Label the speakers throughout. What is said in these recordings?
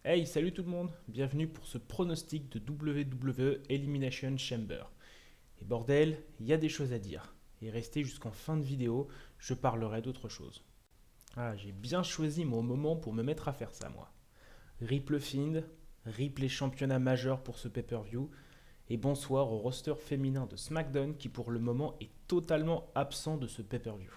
Speaker 1: Hey, salut tout le monde, bienvenue pour ce pronostic de WWE Elimination Chamber. Et bordel, il y a des choses à dire. Et restez jusqu'en fin de vidéo, je parlerai d'autre chose. Ah, j'ai bien choisi mon moment pour me mettre à faire ça, moi. Rip le Fiend, rip les championnats majeurs pour ce pay-per-view, et bonsoir au roster féminin de SmackDown qui pour le moment est totalement absent de ce pay-per-view.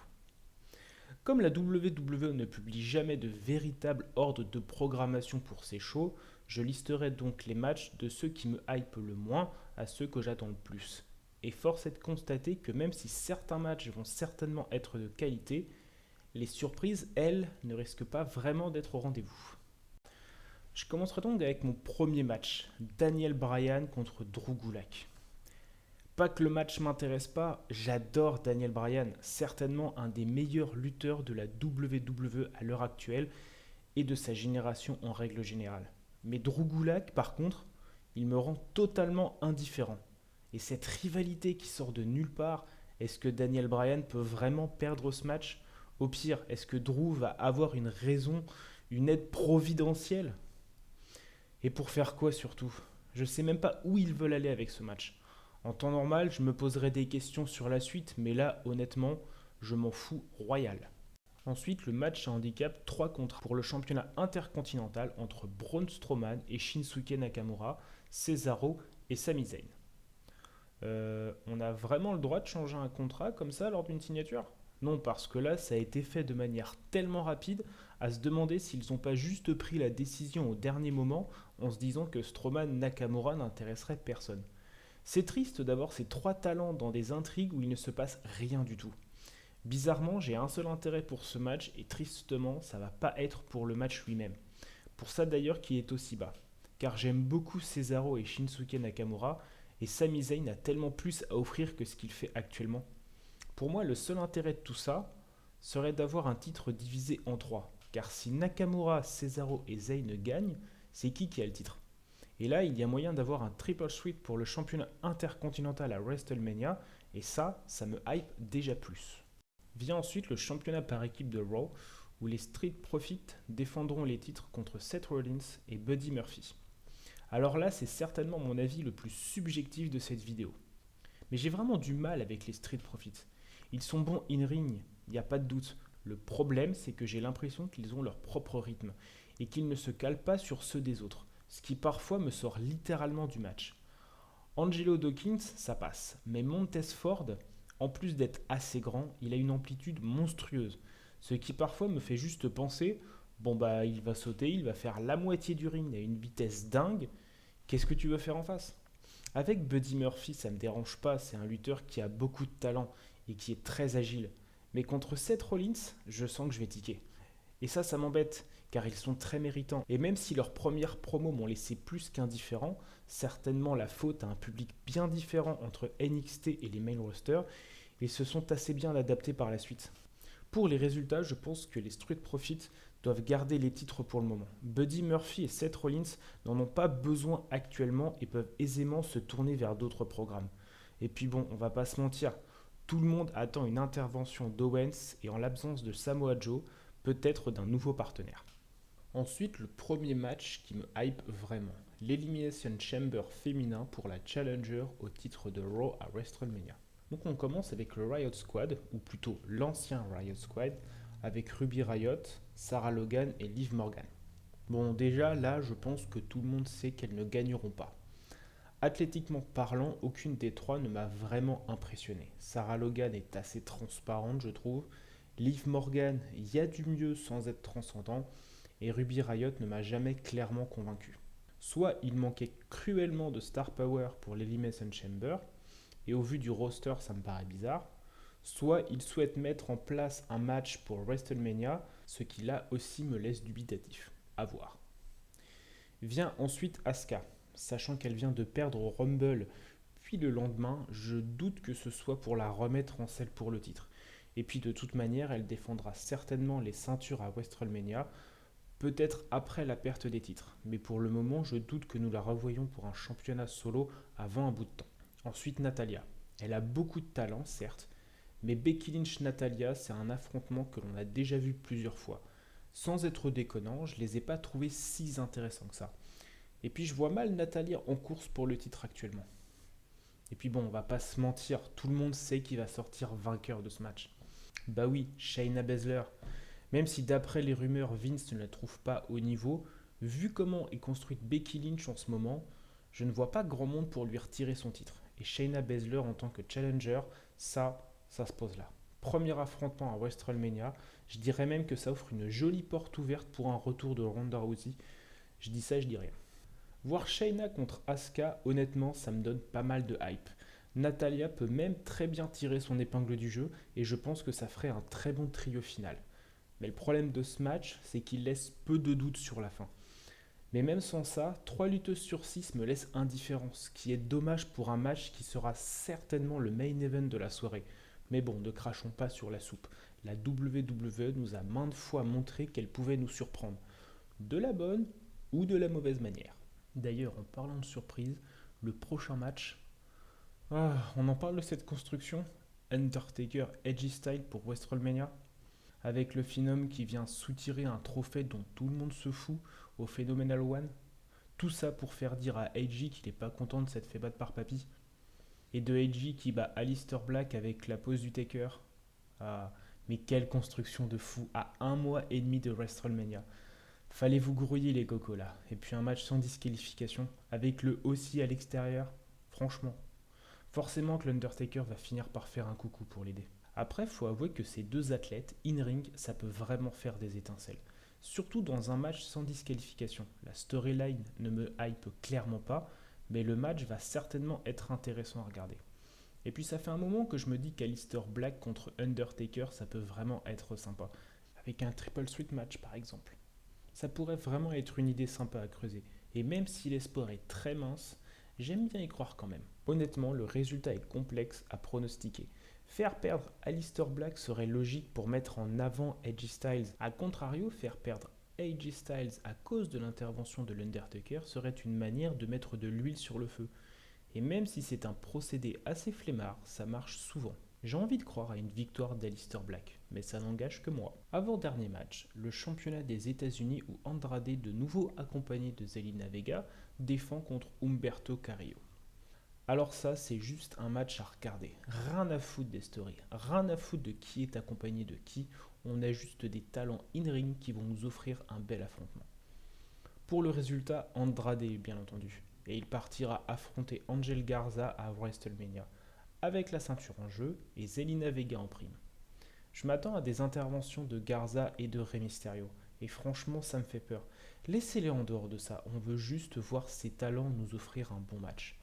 Speaker 1: Comme la WWE ne publie jamais de véritable ordre de programmation pour ses shows, je listerai donc les matchs de ceux qui me hype le moins à ceux que j'attends le plus. Et force est de constater que même si certains matchs vont certainement être de qualité, les surprises, elles, ne risquent pas vraiment d'être au rendez-vous. Je commencerai donc avec mon premier match, Daniel Bryan contre Drew Gulak. Pas que le match m'intéresse pas, j'adore Daniel Bryan, certainement un des meilleurs lutteurs de la WWE à l'heure actuelle et de sa génération en règle générale. Mais Drew Gulak, par contre, il me rend totalement indifférent. Et cette rivalité qui sort de nulle part, est-ce que Daniel Bryan peut vraiment perdre ce match? Au pire, est-ce que Drew va avoir une raison, une aide providentielle? Et pour faire quoi surtout? Je sais même pas où ils veulent aller avec ce match. En temps normal, je me poserais des questions sur la suite, mais là, honnêtement, je m'en fous royal. Ensuite, le match à handicap 3 contre 1 pour le championnat intercontinental entre Braun Strowman et Shinsuke Nakamura, Cesaro et Sami Zayn. On a vraiment le droit de changer un contrat comme ça lors d'une signature? Non, parce que là, ça a été fait de manière tellement rapide à se demander s'ils n'ont pas juste pris la décision au dernier moment en se disant que Strowman Nakamura n'intéresserait personne. C'est triste d'avoir ces trois talents dans des intrigues où il ne se passe rien du tout. Bizarrement, j'ai un seul intérêt pour ce match et tristement, ça va pas être pour le match lui-même. Pour ça d'ailleurs qu'il est aussi bas. Car j'aime beaucoup Cesaro et Shinsuke Nakamura et Sami Zayn a tellement plus à offrir que ce qu'il fait actuellement. Pour moi, le seul intérêt de tout ça serait d'avoir un titre divisé en trois. Car si Nakamura, Cesaro et Zayn gagnent, c'est qui a le titre? Et là, il y a moyen d'avoir un triple threat pour le championnat intercontinental à WrestleMania, et ça me hype déjà plus. Vient ensuite le championnat par équipe de Raw, où les Street Profits défendront les titres contre Seth Rollins et Buddy Murphy. Alors là, c'est certainement mon avis le plus subjectif de cette vidéo. Mais j'ai vraiment du mal avec les Street Profits. Ils sont bons in-ring, il n'y a pas de doute. Le problème, c'est que j'ai l'impression qu'ils ont leur propre rythme et qu'ils ne se calent pas sur ceux des autres, ce qui parfois me sort littéralement du match. Angelo Dawkins, ça passe, mais Montez Ford, en plus d'être assez grand, il a une amplitude monstrueuse, ce qui parfois me fait juste penser, bon bah il va sauter, il va faire la moitié du ring à une vitesse dingue, qu'est-ce que tu veux faire en face? Avec Buddy Murphy, ça me dérange pas, c'est un lutteur qui a beaucoup de talent et qui est très agile. Mais contre Seth Rollins, je sens que je vais tiquer. Et ça m'embête, car ils sont très méritants. Et même si leurs premières promos m'ont laissé plus qu'indifférent, certainement la faute à un public bien différent entre NXT et les main rosters, ils se sont assez bien adaptés par la suite. Pour les résultats, je pense que les Street Profits doivent garder les titres pour le moment. Buddy Murphy et Seth Rollins n'en ont pas besoin actuellement et peuvent aisément se tourner vers d'autres programmes. Et puis bon, on va pas se mentir, tout le monde attend une intervention d'Owens et en l'absence de Samoa Joe, peut-être d'un nouveau partenaire. Ensuite, le premier match qui me hype vraiment, l'Elimination Chamber féminin pour la Challenger au titre de Raw à WrestleMania. Donc on commence avec le Riot Squad, ou plutôt l'ancien Riot Squad, avec Ruby Riot, Sarah Logan et Liv Morgan. Bon, déjà là, je pense que tout le monde sait qu'elles ne gagneront pas. Athlétiquement parlant, aucune des trois ne m'a vraiment impressionné. Sarah Logan est assez transparente, je trouve. Liv Morgan, il y a du mieux sans être transcendant. Et Ruby Riot ne m'a jamais clairement convaincu. Soit il manquait cruellement de star power pour l'Elimination Chamber, et au vu du roster, ça me paraît bizarre. Soit il souhaite mettre en place un match pour WrestleMania, ce qui là aussi me laisse dubitatif. À voir. Vient ensuite Asuka. Sachant qu'elle vient de perdre au Rumble, puis le lendemain, je doute que ce soit pour la remettre en selle pour le titre. Et puis de toute manière, elle défendra certainement les ceintures à WrestleMania, peut-être après la perte des titres. Mais pour le moment, je doute que nous la revoyons pour un championnat solo avant un bout de temps. Ensuite, Natalia. Elle a beaucoup de talent, certes, mais Becky Lynch-Natalia, c'est un affrontement que l'on a déjà vu plusieurs fois. Sans être déconnant, je les ai pas trouvés si intéressants que ça. Et puis je vois mal Natalia en course pour le titre actuellement. Et puis bon, on va pas se mentir, tout le monde sait qui va sortir vainqueur de ce match. Bah oui, Shayna Baszler. Même si d'après les rumeurs, Vince ne la trouve pas au niveau, vu comment est construite Becky Lynch en ce moment, je ne vois pas grand monde pour lui retirer son titre. Et Shayna Baszler en tant que challenger, ça se pose là. Premier affrontement à WrestleMania, je dirais même que ça offre une jolie porte ouverte pour un retour de Ronda Rousey. Je dis ça, je dis rien. Voir Shayna contre Asuka, honnêtement, ça me donne pas mal de hype. Natalia peut même très bien tirer son épingle du jeu et je pense que ça ferait un très bon trio final. Mais le problème de ce match, c'est qu'il laisse peu de doutes sur la fin. Mais même sans ça, 3 lutteuses sur 6 me laissent indifférent, ce qui est dommage pour un match qui sera certainement le main event de la soirée. Mais bon, ne crachons pas sur la soupe. La WWE nous a maintes fois montré qu'elle pouvait nous surprendre. De la bonne ou de la mauvaise manière. D'ailleurs, en parlant de surprise, le prochain match... on en parle de cette construction Undertaker Edgy Style pour WrestleMania avec le Phenom qui vient soutirer un trophée dont tout le monde se fout au Phenomenal One. Tout ça pour faire dire à Edgy qu'il n'est pas content de s'être fait battre par Papy. Et de Edgy qui bat Aleister Black avec la pose du Taker. Ah, mais quelle construction de fou à 1 mois et demi de WrestleMania. Fallait vous grouiller les cocos là. Et puis un match sans disqualification, avec le aussi à l'extérieur. Franchement, forcément que l'Undertaker va finir par faire un coucou pour l'aider. Après, faut avouer que ces deux athlètes, in-ring, ça peut vraiment faire des étincelles. Surtout dans un match sans disqualification. La storyline ne me hype clairement pas, mais le match va certainement être intéressant à regarder. Et puis ça fait un moment que je me dis qu'Aleister Black contre Undertaker, ça peut vraiment être sympa. Avec un triple threat match par exemple. Ça pourrait vraiment être une idée sympa à creuser. Et même si l'espoir est très mince, j'aime bien y croire quand même. Honnêtement, le résultat est complexe à pronostiquer. Faire perdre Aleister Black serait logique pour mettre en avant AJ Styles. A contrario, faire perdre AJ Styles à cause de l'intervention de l'Undertaker serait une manière de mettre de l'huile sur le feu. Et même si c'est un procédé assez flemmard, ça marche souvent. J'ai envie de croire à une victoire d'Aleister Black, mais ça n'engage que moi. Avant-dernier match, le championnat des États-Unis où Andrade, de nouveau accompagné de Zelina Vega, défend contre Humberto Carrillo. Alors ça, c'est juste un match à regarder. Rien à foutre des stories, rien à foutre de qui est accompagné de qui. On a juste des talents in-ring qui vont nous offrir un bel affrontement. Pour le résultat, Andrade bien entendu. Et il partira affronter Angel Garza à WrestleMania, avec la ceinture en jeu et Zelina Vega en prime. Je m'attends à des interventions de Garza et de Rey Mysterio, et franchement ça me fait peur. Laissez-les en dehors de ça, on veut juste voir ces talents nous offrir un bon match.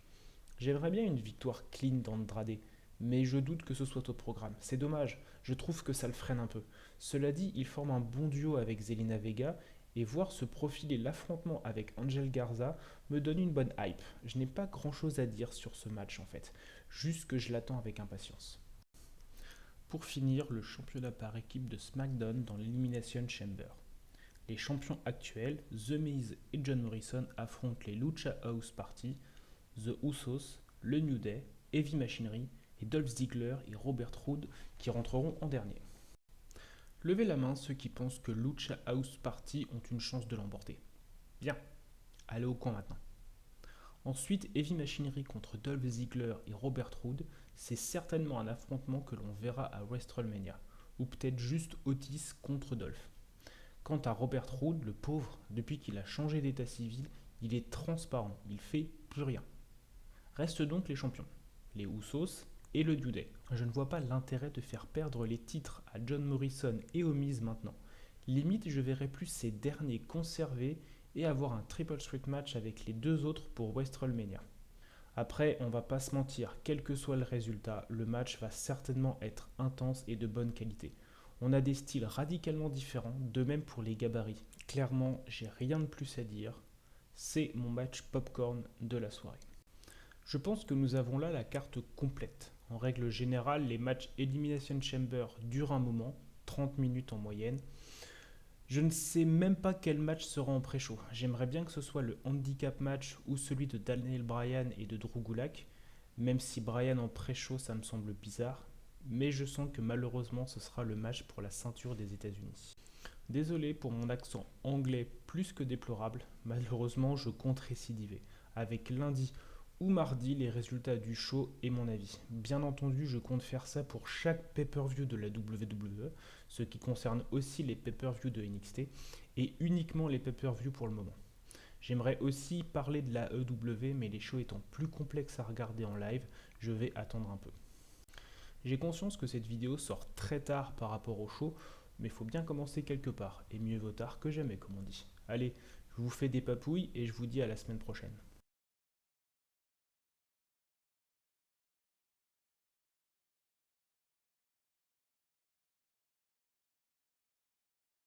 Speaker 1: J'aimerais bien une victoire clean d'Andrade, mais je doute que ce soit au programme. C'est dommage, je trouve que ça le freine un peu. Cela dit, il forme un bon duo avec Zelina Vega, et voir se profiler l'affrontement avec Angel Garza me donne une bonne hype. Je n'ai pas grand chose à dire sur ce match en fait, juste que je l'attends avec impatience. Pour finir, le championnat par équipe de SmackDown dans l'Elimination Chamber. Les champions actuels, The Miz et John Morrison, affrontent les Lucha House Party, The Usos, le New Day, Heavy Machinery et Dolph Ziggler et Robert Roode qui rentreront en dernier. Levez la main ceux qui pensent que Lucha House Party ont une chance de l'emporter. Bien, allez au camp maintenant. Ensuite, Heavy Machinery contre Dolph Ziggler et Robert Roode, c'est certainement un affrontement que l'on verra à WrestleMania, ou peut-être juste Otis contre Dolph. Quant à Robert Roode, le pauvre, depuis qu'il a changé d'état civil, il est transparent, il fait plus rien. Restent donc les champions, les Usos et le New Day. Je ne vois pas l'intérêt de faire perdre les titres à John Morrison et aux Miz maintenant. Limite, je verrais plus ces derniers conservés et avoir un triple threat match avec les deux autres pour WrestleMania. Après, on va pas se mentir, quel que soit le résultat, le match va certainement être intense et de bonne qualité. On a des styles radicalement différents, de même pour les gabarits. Clairement, j'ai rien de plus à dire. C'est mon match popcorn de la soirée. Je pense que nous avons là la carte complète. En règle générale, les matchs Elimination Chamber durent un moment, 30 minutes en moyenne. Je ne sais même pas quel match sera en pré-show. J'aimerais bien que ce soit le handicap match ou celui de Daniel Bryan et de Drew Gulak, même si Bryan en pré-show ça me semble bizarre, mais je sens que malheureusement ce sera le match pour la ceinture des États-Unis. Désolé pour mon accent anglais plus que déplorable, malheureusement je compte récidiver, avec lundi ou mardi les résultats du show et mon avis. Bien entendu, je compte faire ça pour chaque pay-per-view de la WWE, ce qui concerne aussi les pay-per-view de NXT, et uniquement les pay-per-view pour le moment. J'aimerais aussi parler de la EW, mais les shows étant plus complexes à regarder en live, je vais attendre un peu. J'ai conscience que cette vidéo sort très tard par rapport au show, mais il faut bien commencer quelque part, et mieux vaut tard que jamais, comme on dit. Allez, je vous fais des papouilles et je vous dis à la semaine prochaine.